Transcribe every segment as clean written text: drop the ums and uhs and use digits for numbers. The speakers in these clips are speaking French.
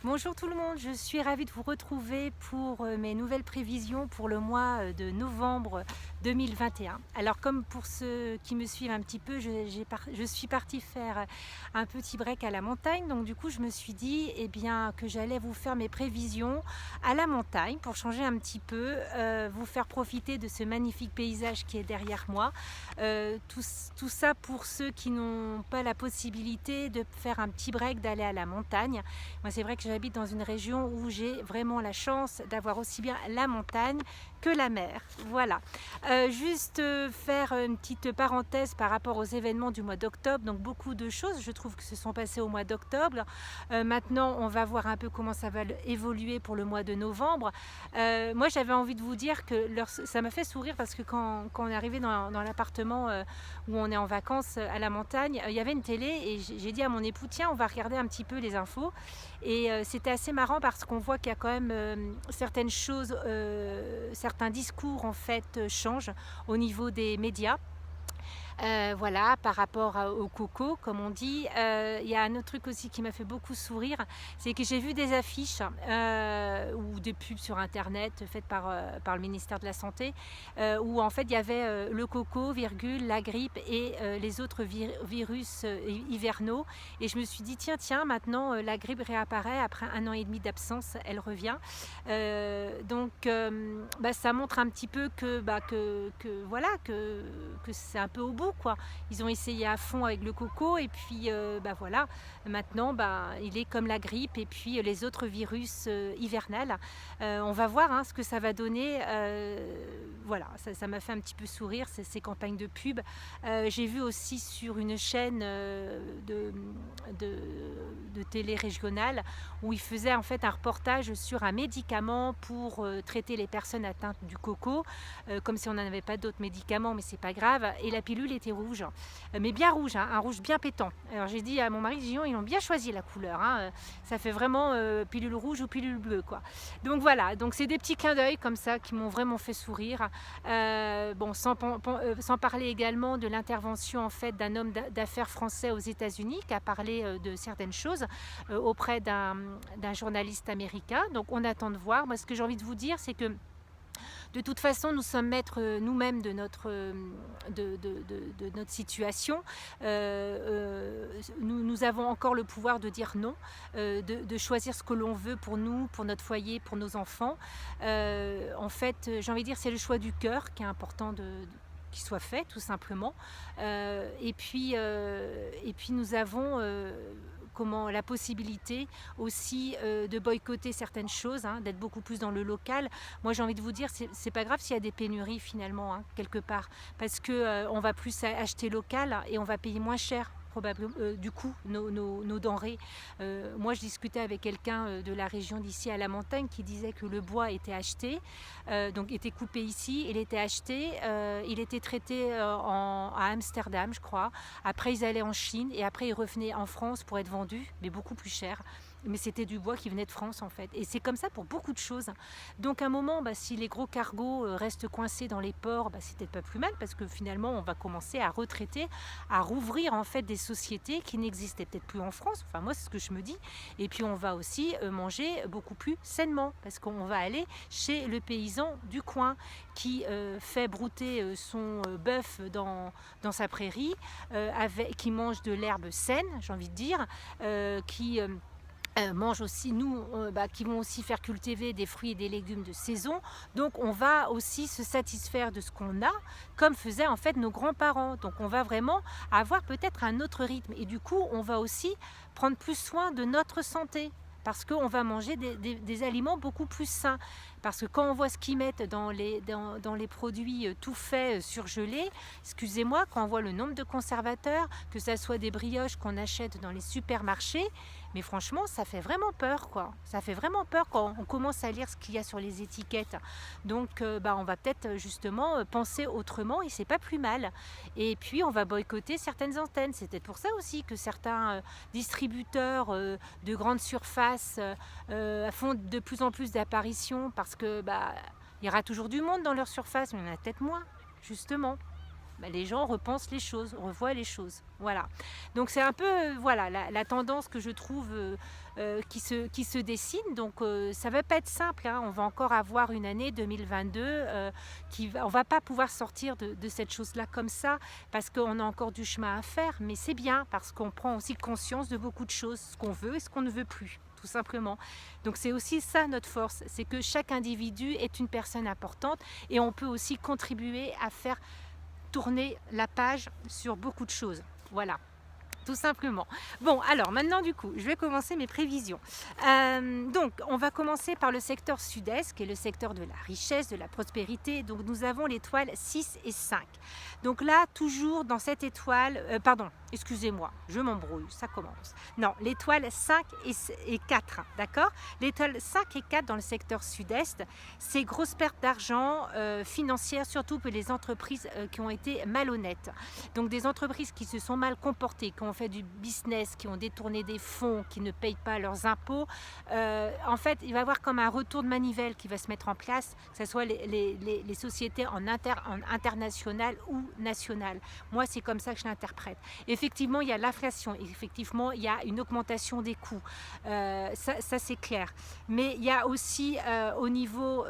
Bonjour tout le monde, je suis ravie de vous retrouver pour mes nouvelles prévisions pour le mois de novembre 2021. Alors comme pour ceux qui me suivent un petit peu, je suis partie faire un petit break à la montagne, donc du coup je me suis dit bien, que j'allais vous faire mes prévisions à la montagne pour changer un petit peu, vous faire profiter de ce magnifique paysage qui est derrière moi. Tout ça pour ceux qui n'ont pas la possibilité de faire un petit break, d'aller à la montagne. Moi, c'est vrai que j'habite dans une région où j'ai vraiment la chance d'avoir aussi bien la montagne que la mer. Voilà. Faire une petite parenthèse par rapport aux événements du mois d'octobre. Donc beaucoup de choses, je trouve, que se sont passées au mois d'octobre. Maintenant, on va voir un peu comment ça va évoluer pour le mois de novembre. Moi, j'avais envie de vous dire que ça m'a fait sourire parce que quand on est arrivé dans l'appartement où on est en vacances à la montagne, il y avait une télé et j'ai dit à mon époux, tiens, on va regarder un petit peu les infos. Et c'était assez marrant parce qu'on voit qu'il y a quand même certaines choses, certains discours en fait changent au niveau des médias. Voilà, par rapport au coco, comme on dit. Il y a un autre truc aussi qui m'a fait beaucoup sourire, c'est que j'ai vu des affiches ou des pubs sur internet faites par le ministère de la Santé, où en fait il y avait le coco, virgule, la grippe et les autres virus hivernaux. Et je me suis dit, tiens, maintenant la grippe réapparaît après 1 an et demi d'absence, elle revient. Ça montre un petit peu que c'est un peu au bout, quoi. Ils ont essayé à fond avec le coco et puis voilà, maintenant il est comme la grippe et puis les autres virus hivernales. On va voir ce que ça va donner. Voilà, ça m'a fait un petit peu sourire ces campagnes de pub. J'ai vu aussi sur une chaîne de télé régionale où ils faisaient en fait un reportage sur un médicament pour traiter les personnes atteintes du coco, comme si on n'en avait pas d'autres médicaments, mais c'est pas grave. Et la pilule était rouge, mais bien rouge, un rouge bien pétant. Alors j'ai dit à mon mari, ils ont bien choisi la couleur, ça fait vraiment pilule rouge ou pilule bleue, quoi. Donc voilà, donc c'est des petits clins d'œil comme ça qui m'ont vraiment fait sourire. Sans parler également de l'intervention en fait d'un homme d'affaires français aux États-Unis qui a parlé de certaines choses auprès d'un journaliste américain. Donc on attend de voir. Moi, ce que j'ai envie de vous dire, c'est que de toute façon, nous sommes maîtres nous-mêmes de notre situation. Nous avons encore le pouvoir de dire non, de choisir ce que l'on veut pour nous, pour notre foyer, pour nos enfants. En fait, j'ai envie de dire, c'est le choix du cœur qui est important qui soit fait, tout simplement. Et puis nous avons la possibilité aussi de boycotter certaines choses, d'être beaucoup plus dans le local. Moi, j'ai envie de vous dire, c'est pas grave s'il y a des pénuries finalement, quelque part, parce que on va plus acheter local et on va payer moins cher. Du coup, nos denrées. Moi, je discutais avec quelqu'un de la région d'ici à la montagne qui disait que le bois était acheté, donc était coupé ici, il était acheté, il était traité à Amsterdam, je crois. Après, ils allaient en Chine et après, ils revenaient en France pour être vendus, mais beaucoup plus cher. Mais c'était du bois qui venait de France en fait. Et c'est comme ça pour beaucoup de choses. Donc à un moment, si les gros cargos restent coincés dans les ports, c'est peut-être pas plus mal parce que finalement on va commencer à retraiter, à rouvrir en fait des sociétés qui n'existaient peut-être plus en France. Enfin moi c'est ce que je me dis. Et puis on va aussi manger beaucoup plus sainement parce qu'on va aller chez le paysan du coin qui fait brouter son bœuf dans sa prairie, qui mange de l'herbe saine, j'ai envie de dire, qui mangent aussi, qui vont aussi faire cultiver des fruits et des légumes de saison. Donc on va aussi se satisfaire de ce qu'on a, comme faisaient en fait nos grands-parents. Donc on va vraiment avoir peut-être un autre rythme. Et du coup, on va aussi prendre plus soin de notre santé. Parce qu'on va manger des aliments beaucoup plus sains. Parce que quand on voit ce qu'ils mettent dans les produits tout faits, surgelés, excusez-moi, quand on voit le nombre de conservateurs, que ce soit des brioches qu'on achète dans les supermarchés, mais franchement, ça fait vraiment peur, quoi. Ça fait vraiment peur quand on commence à lire ce qu'il y a sur les étiquettes. Donc, on va peut-être justement penser autrement et c'est pas plus mal. Et puis, on va boycotter certaines antennes. C'est peut-être pour ça aussi que certains distributeurs de grandes surfaces font de plus en plus d'apparitions parce que il y aura toujours du monde dans leur surface, mais il y en a peut-être moins, justement. bah, les gens repensent les choses, revoient les choses. Voilà. Donc c'est un peu voilà la tendance que je trouve qui se dessine. Donc ça va pas être simple, hein. On va encore avoir une année 2022 on va pas pouvoir sortir de cette chose-là comme ça parce qu'on a encore du chemin à faire. Mais c'est bien parce qu'on prend aussi conscience de beaucoup de choses, ce qu'on veut et ce qu'on ne veut plus. Tout simplement. Donc c'est aussi ça notre force, c'est que chaque individu est une personne importante et on peut aussi contribuer à faire tourner la page sur beaucoup de choses. Voilà. Tout simplement. Bon, alors maintenant du coup, je vais commencer mes prévisions. Donc, on va commencer par le secteur sud-est, qui est le secteur de la richesse, de la prospérité. Donc, nous avons l'étoile 6 et 5. Donc là, toujours dans cette étoile, pardon, excusez-moi, je m'embrouille, ça commence. Non, l'étoile 5 et 4, d'accord. L'étoile 5 et 4 dans le secteur sud-est, c'est grosse perte d'argent financière, surtout pour les entreprises qui ont été malhonnêtes. Donc, des entreprises qui se sont mal comportées, qui ont fait du business, qui ont détourné des fonds, qui ne payent pas leurs impôts, en fait, il va y avoir comme un retour de manivelle qui va se mettre en place, que ce soit les sociétés en international ou national. Moi, c'est comme ça que je l'interprète. Effectivement, il y a l'inflation, effectivement, il y a une augmentation des coûts, ça c'est clair. Mais il y a aussi au niveau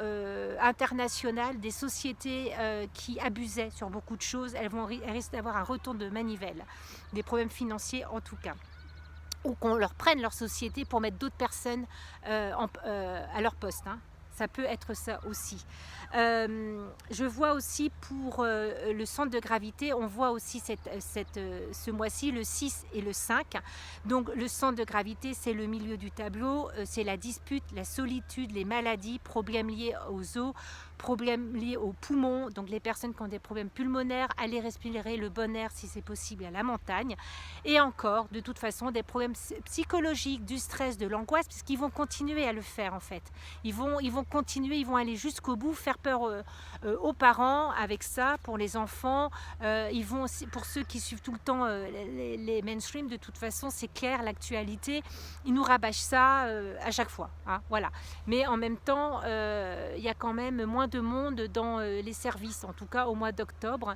international des sociétés qui abusaient sur beaucoup de choses, elles risquent d'avoir un retour de manivelle, des problèmes financiers en tout cas, ou qu'on leur prenne leur société pour mettre d'autres personnes à leur poste, hein. Ça peut être ça aussi. Je vois aussi pour le centre de gravité, on voit aussi ce mois-ci le 6 et le 5. Donc le centre de gravité, c'est le milieu du tableau, c'est la dispute, la solitude, les maladies, problèmes liés aux os, problèmes liés aux poumons, donc les personnes qui ont des problèmes pulmonaires, aller respirer le bon air si c'est possible à la montagne. Et encore, de toute façon, des problèmes psychologiques, du stress, de l'angoisse, puisqu'ils vont continuer à le faire en fait. Ils vont continuer, ils vont aller jusqu'au bout, faire peur aux parents avec ça, pour les enfants. Ils vont aussi, pour ceux qui suivent tout le temps les mainstream, de toute façon, c'est clair, l'actualité, ils nous rabâchent ça à chaque fois, hein, voilà. Mais en même temps, il y a quand même moins de monde dans les services, en tout cas au mois d'octobre,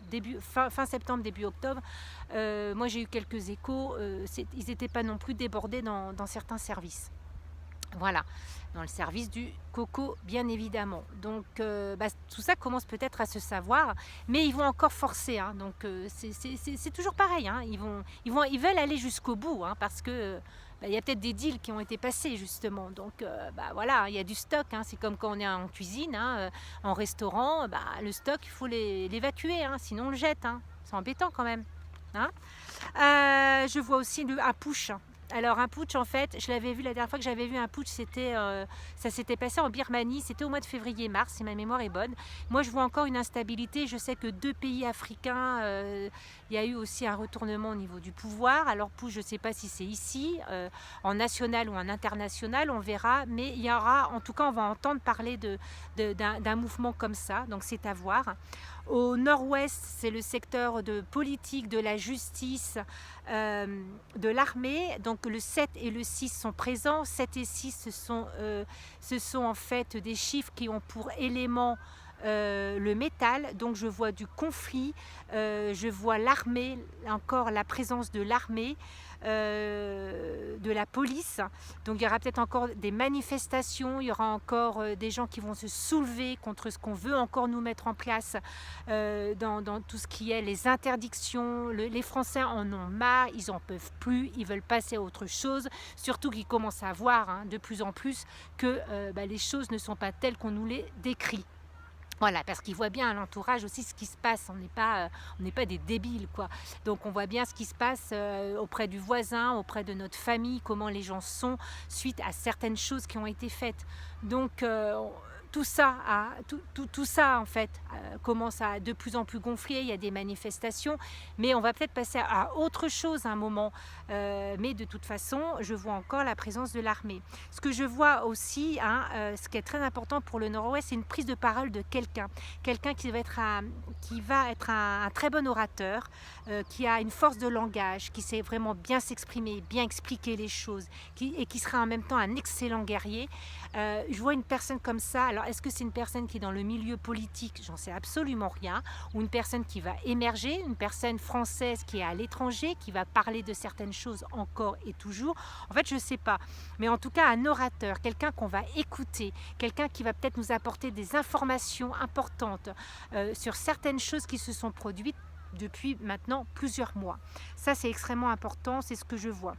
fin septembre, début octobre. Moi, j'ai eu quelques échos, ils n'étaient pas non plus débordés dans certains services. Voilà, dans le service du coco, bien évidemment. Donc, tout ça commence peut-être à se savoir, mais ils vont encore forcer, hein. Donc, c'est toujours pareil, hein. Ils veulent aller jusqu'au bout, hein, parce que il y a peut-être des deals qui ont été passés justement. Donc, voilà, il y a du stock, hein. C'est comme quand on est en cuisine, hein, en restaurant, le stock, il faut l'évacuer, hein, sinon on le jette, hein. C'est embêtant quand même, hein. Je vois aussi un push. Alors un putsch, en fait, je l'avais vu la dernière fois que j'avais vu un putsch, ça s'était passé en Birmanie, c'était au mois de février-mars, si ma mémoire est bonne. Moi, je vois encore une instabilité. Je sais que 2 pays africains, il y a eu aussi un retournement au niveau du pouvoir. Alors putsch, je ne sais pas si c'est ici, en national ou en international, on verra. Mais il y aura, en tout cas, on va entendre parler d'un mouvement comme ça, donc c'est à voir. Au nord-ouest, c'est le secteur de politique, de la justice, de l'armée. Donc le 7 et le 6 sont présents. 7 et 6, ce sont en fait des chiffres qui ont pour élément le métal. Donc je vois du conflit, je vois l'armée, encore la présence de l'armée, de la police. Donc il y aura peut-être encore des manifestations, il y aura encore des gens qui vont se soulever contre ce qu'on veut encore nous mettre en place dans tout ce qui est les interdictions. Les Français en ont marre, ils en peuvent plus, ils veulent passer à autre chose, surtout qu'ils commencent à voir, hein, de plus en plus que les choses ne sont pas telles qu'on nous les décrit. Voilà, parce qu'ils voient bien à l'entourage aussi ce qui se passe. On n'est pas des débiles, quoi. Donc on voit bien ce qui se passe auprès du voisin, auprès de notre famille, comment les gens sont suite à certaines choses qui ont été faites. Donc tout ça en fait commence à de plus en plus gonfler. Il y a des manifestations, mais on va peut-être passer à autre chose à un moment. Mais de toute façon, je vois encore la présence de l'armée. Ce que je vois aussi, hein, ce qui est très important pour le Nord-Ouest, c'est une prise de parole de quelqu'un qui va être un très bon orateur, qui a une force de langage, qui sait vraiment bien s'exprimer, bien expliquer les choses, et qui sera en même temps un excellent guerrier. Je vois une personne comme ça. Alors Alors, est-ce que c'est une personne qui est dans le milieu politique? J'en sais absolument rien. Ou une personne qui va émerger, une personne française qui est à l'étranger, qui va parler de certaines choses encore et toujours. En fait, je ne sais pas. Mais en tout cas, un orateur, quelqu'un qu'on va écouter, quelqu'un qui va peut-être nous apporter des informations importantes sur certaines choses qui se sont produites depuis maintenant plusieurs mois. Ça, c'est extrêmement important, c'est ce que je vois.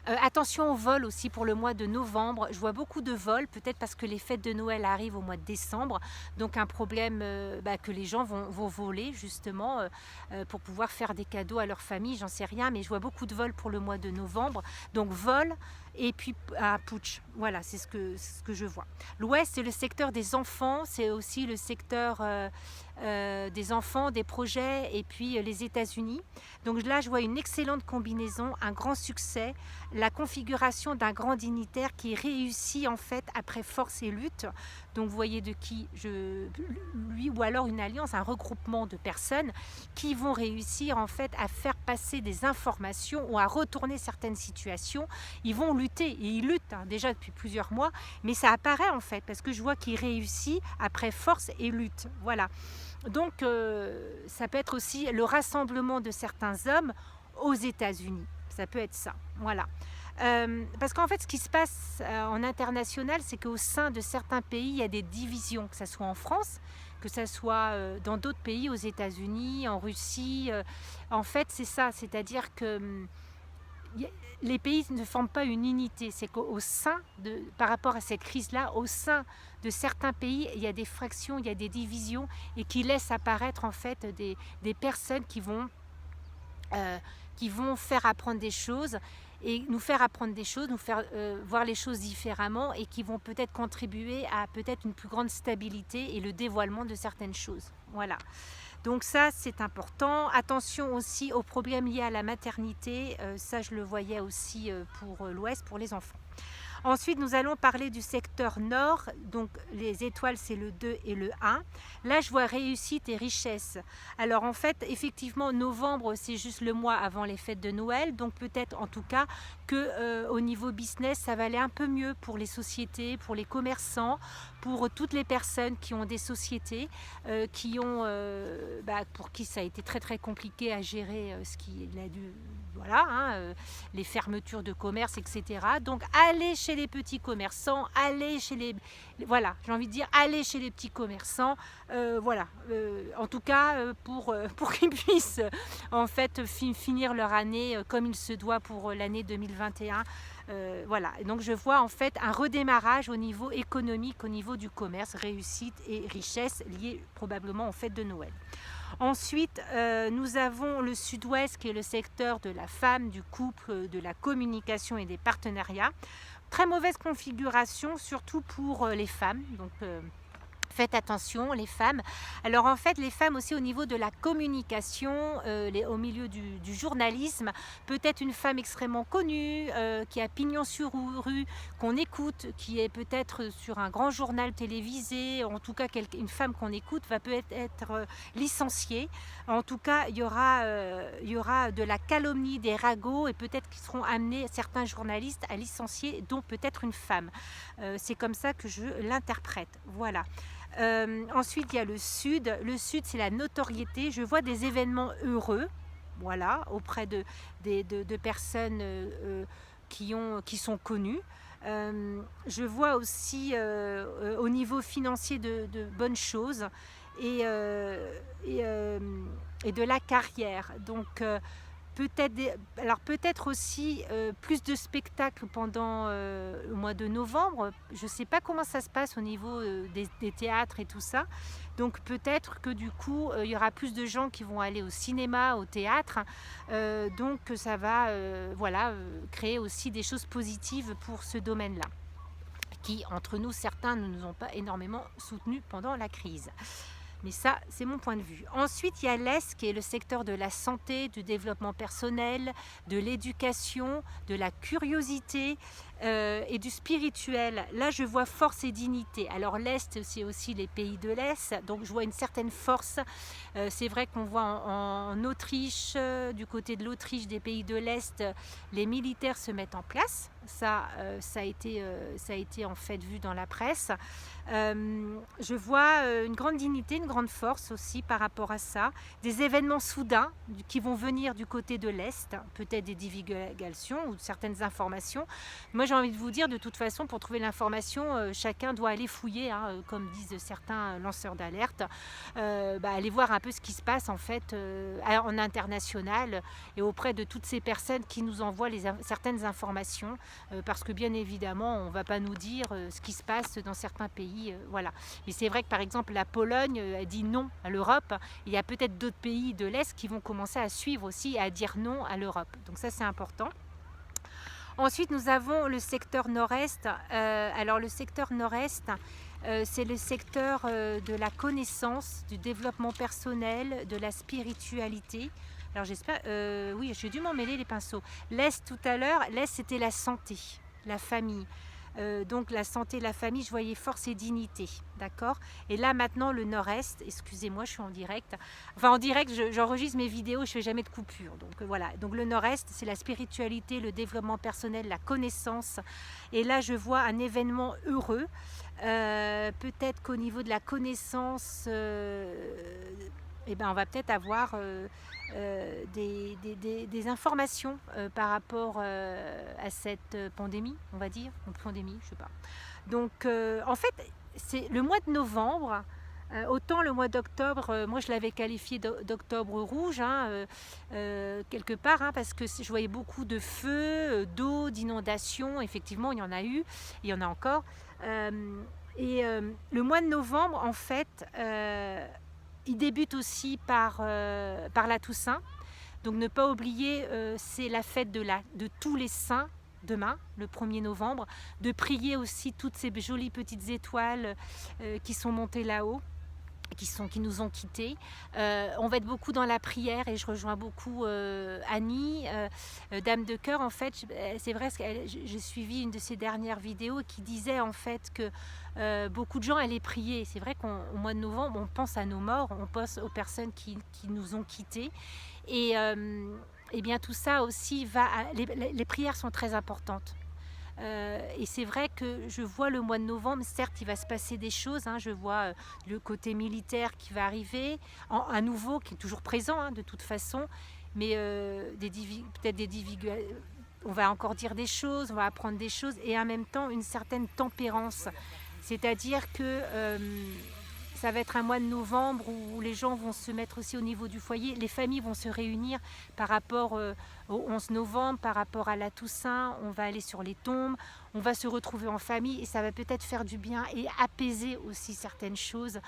Attention au vol aussi pour le mois de novembre. Je vois beaucoup de vols, peut-être parce que les fêtes de Noël arrivent au mois de décembre. Donc un problème que les gens vont voler justement pour pouvoir faire des cadeaux à leur famille, j'en sais rien. Mais je vois beaucoup de vols pour le mois de novembre. Donc vol et puis un putsch. Voilà, c'est ce que je vois. L'Ouest, c'est le secteur des enfants. C'est aussi le secteur des enfants, des projets et puis les États-Unis. Donc là, je vois une excellente combinaison, un grand succès, la configuration d'un grand dignitaire qui réussit en fait après force et lutte. Donc vous voyez de qui lui, ou alors une alliance, un regroupement de personnes qui vont réussir en fait à faire passer des informations ou à retourner certaines situations. Ils vont lutter et ils luttent déjà depuis plusieurs mois, mais ça apparaît en fait parce que je vois qu'il réussit après force et lutte. Voilà. Donc ça peut être aussi le rassemblement de certains hommes aux États-Unis. Ça peut être ça. Voilà. Parce qu'en fait, ce qui se passe en international, c'est qu'au sein de certains pays, il y a des divisions, que ce soit en France, que ce soit dans d'autres pays, aux États-Unis, en Russie. En fait, c'est ça. C'est-à-dire que les pays ne forment pas une unité. C'est qu'au sein par rapport à cette crise-là, au sein de certains pays, il y a des fractions, il y a des divisions et qui laissent apparaître en fait des personnes qui vont faire apprendre des choses et nous faire apprendre des choses, nous faire voir les choses différemment et qui vont peut-être contribuer à peut-être une plus grande stabilité et le dévoilement de certaines choses. Voilà. Donc ça, c'est important. Attention aussi aux problèmes liés à la maternité. Ça, je le voyais aussi pour l'Ouest, pour les enfants. Ensuite, nous allons parler du secteur nord. Donc, les étoiles, c'est le 2 et le 1. Là, je vois réussite et richesse. Alors, en fait, effectivement, novembre, c'est juste le mois avant les fêtes de Noël. Donc, peut-être, en tout cas, qu'au niveau business, ça va aller un peu mieux pour les sociétés, pour les commerçants, pour toutes les personnes qui ont des sociétés, pour qui ça a été très, très compliqué à gérer ce qu'il a dû... Voilà, les fermetures de commerce, etc. Donc, allez chez les petits commerçants, allez chez les... Voilà, j'ai envie de dire, allez chez les petits commerçants. Voilà, en tout cas, pour qu'ils puissent, en fait, finir leur année comme il se doit pour l'année 2021. Voilà, et donc je vois en fait un redémarrage au niveau économique, au niveau du commerce, réussite et richesse liées probablement aux fêtes de Noël. Ensuite, nous avons le sud-ouest qui est le secteur de la femme, du couple, de la communication et des partenariats. Très mauvaise configuration, surtout pour les femmes. Donc, faites attention, les femmes. Alors en fait, les femmes aussi au niveau de la communication, au milieu du journalisme, peut-être une femme extrêmement connue, qui a pignon sur rue, qu'on écoute, qui est peut-être sur un grand journal télévisé, en tout cas une femme qu'on écoute va peut-être être licenciée. En tout cas, il y aura de la calomnie, des ragots et peut-être qu'ils seront amenés, certains journalistes, à licencier, dont peut-être une femme. C'est comme ça que je l'interprète. Voilà. Ensuite, il y a le sud. Le sud, c'est la notoriété. Je vois des événements heureux, voilà, auprès de personnes qui sont connues. Je vois aussi au niveau financier de bonnes choses et de la carrière. Donc, peut-être aussi plus de spectacles pendant le mois de novembre. Je ne sais pas comment ça se passe au niveau des théâtres et tout ça. Donc peut-être que du coup, il y aura plus de gens qui vont aller au cinéma, au théâtre. Donc ça va créer aussi des choses positives pour ce domaine-là, qui, entre nous, certains ne nous ont pas énormément soutenus pendant la crise. Mais ça, c'est mon point de vue. Ensuite, il y a l'Est, qui est le secteur de la santé, du développement personnel, de l'éducation, de la curiosité. et du spirituel. Là, je vois force et dignité. Alors l'Est, c'est aussi les pays de l'Est, donc je vois une certaine force. C'est vrai qu'on voit en Autriche, du côté de l'Autriche, des pays de l'Est, les militaires se mettent en place. Ça a été en fait vu dans la presse. Je vois une grande dignité, une grande force aussi par rapport à ça. Des événements soudains qui vont venir du côté de l'Est, peut-être des divulgations ou certaines informations. Moi, j'ai envie de vous dire, de toute façon, pour trouver l'information, chacun doit aller fouiller, hein, comme disent certains lanceurs d'alerte, aller voir un peu ce qui se passe en fait en international et auprès de toutes ces personnes qui nous envoient certaines informations, parce que bien évidemment, on ne va pas nous dire ce qui se passe dans certains pays. Voilà. Mais c'est vrai que par exemple, la Pologne a dit non à l'Europe. Il y a peut-être d'autres pays de l'Est qui vont commencer à suivre aussi, à dire non à l'Europe. Donc ça, c'est important. Ensuite, nous avons le secteur nord-est. Alors le secteur nord-est, c'est le secteur de la connaissance, du développement personnel, de la spiritualité. Alors j'espère, oui, j'ai dû m'en mêler les pinceaux. L'Est tout à l'heure, l'Est c'était la santé, la famille. Donc la santé, la famille, je voyais force et dignité, d'accord. Et là maintenant le nord-est, excusez-moi, je suis en direct. Enfin en direct, j'enregistre mes vidéos, je fais jamais de coupure. Donc voilà. Donc le nord-est, c'est la spiritualité, le développement personnel, la connaissance. Et là je vois un événement heureux. Peut-être qu'au niveau de la connaissance, on va peut-être avoir des informations par rapport à cette pandémie, on va dire, ou pandémie, je sais pas. Donc en fait, c'est le mois de novembre. Autant le mois d'octobre, moi je l'avais qualifié d'octobre rouge, hein, quelque part, hein, parce que je voyais beaucoup de feux, d'eau, d'inondations. Effectivement, il y en a eu, il y en a encore. Le mois de novembre, en fait, il débute aussi par la Toussaint. Donc ne pas oublier, c'est la fête de tous les saints, demain, le 1er novembre. De prier aussi toutes ces jolies petites étoiles qui sont montées là-haut, qui nous ont quittés. On va être beaucoup dans la prière et je rejoins beaucoup Annie, Dame de Cœur. En fait, c'est vrai que j'ai suivi une de ses dernières vidéos qui disait en fait que beaucoup de gens allaient prier. C'est vrai qu'au mois de novembre, on pense à nos morts, on pense aux personnes qui nous ont quittés. Et bien tout ça aussi les prières sont très importantes. Et c'est vrai que je vois le mois de novembre, certes il va se passer des choses, hein, je vois le côté militaire qui va arriver, à nouveau, qui est toujours présent, hein, de toute façon, mais on va encore dire des choses, on va apprendre des choses, et en même temps une certaine tempérance, c'est-à-dire que ça va être un mois de novembre où les gens vont se mettre aussi au niveau du foyer. Les familles vont se réunir par rapport au 11 novembre, par rapport à la Toussaint. On va aller sur les tombes, on va se retrouver en famille et ça va peut-être faire du bien et apaiser aussi certaines choses,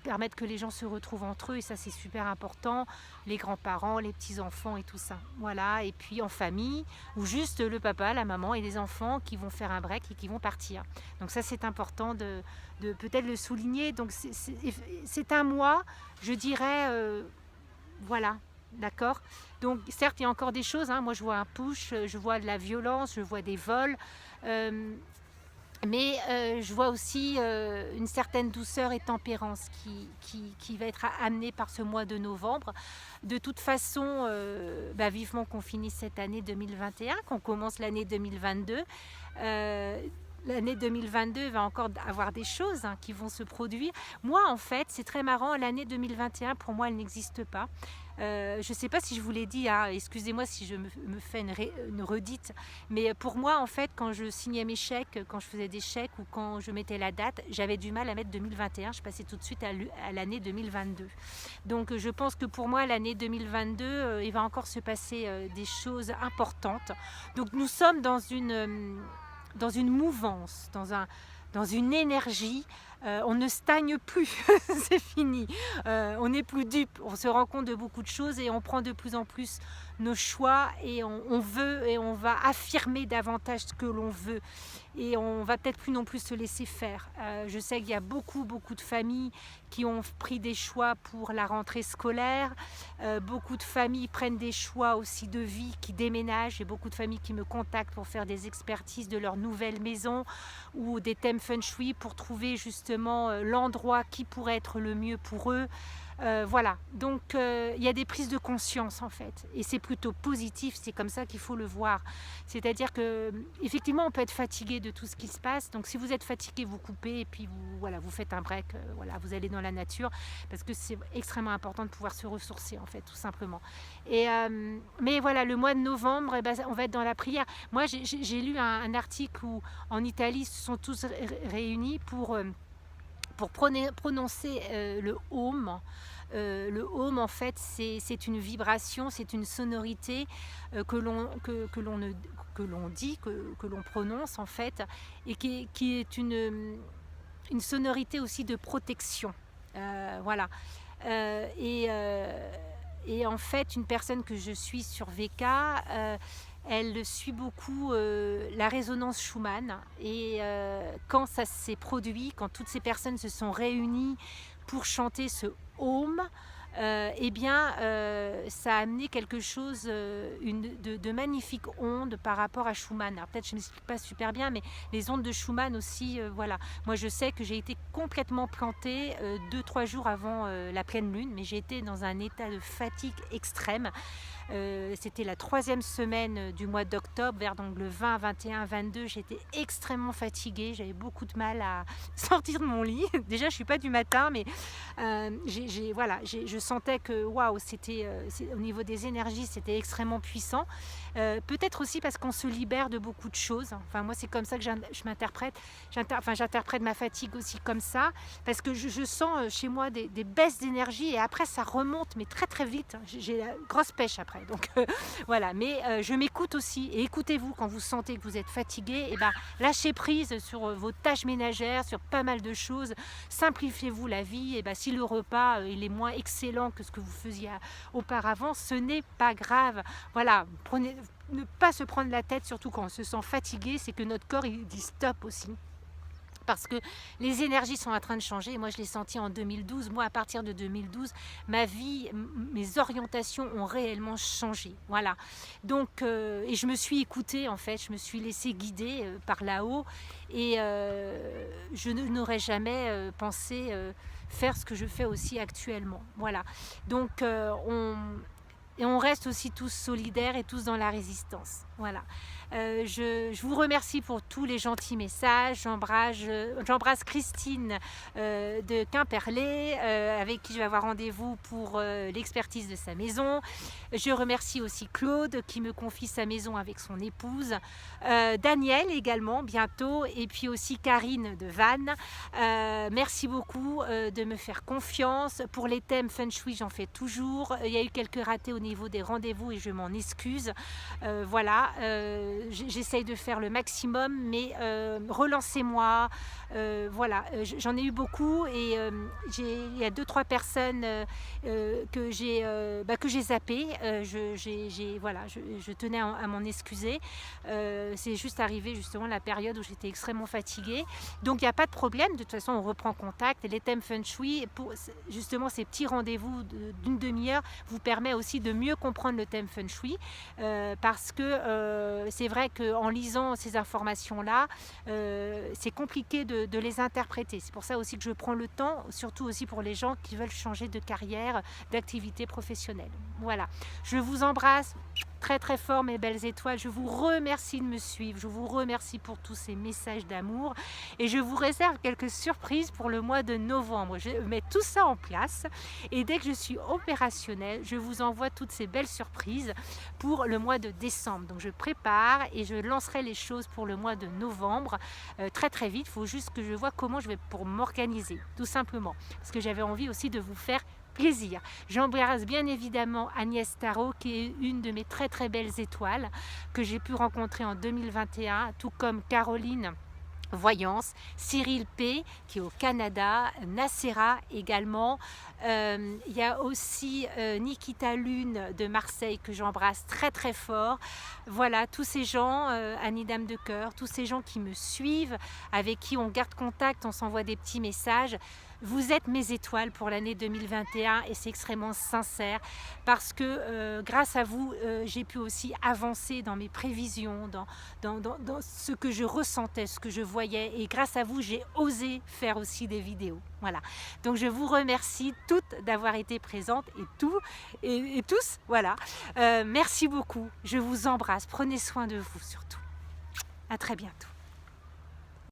permettre que les gens se retrouvent entre eux et ça c'est super important. Les grands-parents, les petits-enfants et tout ça. Voilà, et puis en famille ou juste le papa, la maman et les enfants qui vont faire un break et qui vont partir. Donc ça c'est important de peut-être le souligner. Donc c'est un mois, je dirais, voilà, d'accord. Donc certes il y a encore des choses, hein. Moi je vois un push, je vois de la violence, je vois des vols, mais je vois aussi une certaine douceur et tempérance qui va être amenée par ce mois de novembre. De toute façon, vivement qu'on finisse cette année 2021, qu'on commence l'année 2022. L'année 2022 va encore avoir des choses, hein, qui vont se produire. Moi, en fait, c'est très marrant, l'année 2021, pour moi, elle n'existe pas. Je ne sais pas si je vous l'ai dit, hein, excusez-moi si je me fais une redite, mais pour moi, en fait, quand je signais mes chèques, quand je faisais des chèques ou quand je mettais la date, j'avais du mal à mettre 2021, je passais tout de suite à l'année 2022. Donc, je pense que pour moi, l'année 2022, il va encore se passer des choses importantes. Donc, nous sommes dans une mouvance, dans une énergie. On ne stagne plus, c'est fini. On n'est plus dupe, on se rend compte de beaucoup de choses et on prend de plus en plus nos choix et on veut et on va affirmer davantage ce que l'on veut et on va peut-être plus non plus se laisser faire. Je sais qu'il y a beaucoup de familles qui ont pris des choix pour la rentrée scolaire. Beaucoup de familles prennent des choix aussi de vie, qui déménagent. J'ai beaucoup de familles qui me contactent pour faire des expertises de leur nouvelle maison ou des thèmes feng shui pour trouver justement l'endroit qui pourrait être le mieux pour eux. Voilà, donc il y a des prises de conscience en fait, et c'est plutôt positif, c'est comme ça qu'il faut le voir. C'est-à-dire que effectivement, on peut être fatigué de tout ce qui se passe. Donc si vous êtes fatigué, vous coupez et puis vous faites un break. Voilà, vous allez dans la nature parce que c'est extrêmement important de pouvoir se ressourcer en fait, tout simplement. Mais voilà, le mois de novembre, on va être dans la prière. Moi, j'ai lu un article où en Italie, ils se sont tous réunis pour prononcer le Om. Le Om, en fait, c'est une vibration, c'est une sonorité que l'on dit, que l'on prononce, en fait, et qui est une sonorité aussi de protection. Voilà. Et en fait, une personne que je suis sur VK, elle suit beaucoup la résonance Schumann et quand ça s'est produit, quand toutes ces personnes se sont réunies pour chanter ce Om, ça a amené quelque chose, de magnifiques ondes par rapport à Schumann. Alors peut-être je ne m'explique pas super bien, mais les ondes de Schumann aussi, voilà. Moi je sais que j'ai été complètement plantée 2-3 jours avant la pleine lune, mais j'ai été dans un état de fatigue extrême. C'était la 3e semaine du mois d'octobre, vers donc le 20, 21, 22. J'étais extrêmement fatiguée, j'avais beaucoup de mal à sortir de mon lit. Déjà, je ne suis pas du matin, mais je sentais que waouh, au niveau des énergies, c'était extrêmement puissant. Peut-être aussi parce qu'on se libère de beaucoup de choses. Enfin, moi, c'est comme ça que je m'interprète. J'interprète ma fatigue aussi comme ça, parce que je sens chez moi des baisses d'énergie et après, ça remonte, mais très très vite. J'ai la grosse pêche après. Donc voilà, mais je m'écoute aussi. Et écoutez-vous quand vous sentez que vous êtes fatigué, et lâchez prise sur vos tâches ménagères, sur pas mal de choses. Simplifiez-vous la vie. Et si le repas il est moins excellent que ce que vous faisiez auparavant, ce n'est pas grave. Voilà, ne pas se prendre la tête, surtout quand on se sent fatigué, c'est que notre corps il dit stop aussi. Parce que les énergies sont en train de changer. Moi, je l'ai senti en 2012. Moi, à partir de 2012, ma vie, mes orientations ont réellement changé. Voilà. Donc, et je me suis écoutée, en fait. Je me suis laissée guider par là-haut. Et je n'aurais jamais pensé faire ce que je fais aussi actuellement. Voilà. Donc, on reste aussi tous solidaires et tous dans la résistance. Voilà. Je vous remercie pour tous les gentils messages. J'embrasse Christine de Quimperlé, avec qui je vais avoir rendez-vous pour l'expertise de sa maison. Je remercie aussi Claude qui me confie sa maison avec son épouse. Daniel également, bientôt. Et puis aussi Karine de Vannes. Merci beaucoup de me faire confiance. Pour les thèmes Feng Shui, j'en fais toujours. Il y a eu quelques ratés au niveau des rendez-vous et je m'en excuse. Voilà. J'essaye de faire le maximum, mais relancez-moi. Voilà, j'en ai eu beaucoup et il y a 2-3 personnes que j'ai zappées. Je tenais à m'en excuser. C'est juste arrivé justement la période où j'étais extrêmement fatiguée. Donc il n'y a pas de problème. De toute façon, on reprend contact. Et les thèmes Feng Shui, pour justement ces petits rendez-vous d'une demi-heure, vous permet aussi de mieux comprendre le thème Feng Shui, parce que c'est vrai qu'en lisant ces informations-là, c'est compliqué de les interpréter. C'est pour ça aussi que je prends le temps, surtout aussi pour les gens qui veulent changer de carrière, d'activité professionnelle. Voilà, je vous embrasse très très fort mes belles étoiles. Je vous remercie de me suivre, je vous remercie pour tous ces messages d'amour et je vous réserve quelques surprises pour le mois de novembre. Je mets tout ça en place et dès que je suis opérationnelle, je vous envoie toutes ces belles surprises pour le mois de décembre. Donc je prépare et je lancerai les choses pour le mois de novembre très très vite. Il faut juste que je vois comment je vais pour m'organiser, tout simplement, parce que j'avais envie aussi de vous faire plaisir. J'embrasse bien évidemment Agnès Tarot, qui est une de mes très très belles étoiles que j'ai pu rencontrer en 2021, tout comme Caroline Voyance, Cyril P qui est au Canada, Nacera également, il y a aussi Nikita Lune de Marseille que j'embrasse très très fort. Voilà, tous ces gens, Annie Dame de Cœur, tous ces gens qui me suivent, avec qui on garde contact, on s'envoie des petits messages. Vous êtes mes étoiles pour l'année 2021 et c'est extrêmement sincère parce que grâce à vous, j'ai pu aussi avancer dans mes prévisions, dans ce que je ressentais, ce que je voyais, et grâce à vous, j'ai osé faire aussi des vidéos. Voilà. Donc je vous remercie toutes d'avoir été présentes et tous. Voilà. Merci beaucoup. Je vous embrasse. Prenez soin de vous surtout. À très bientôt.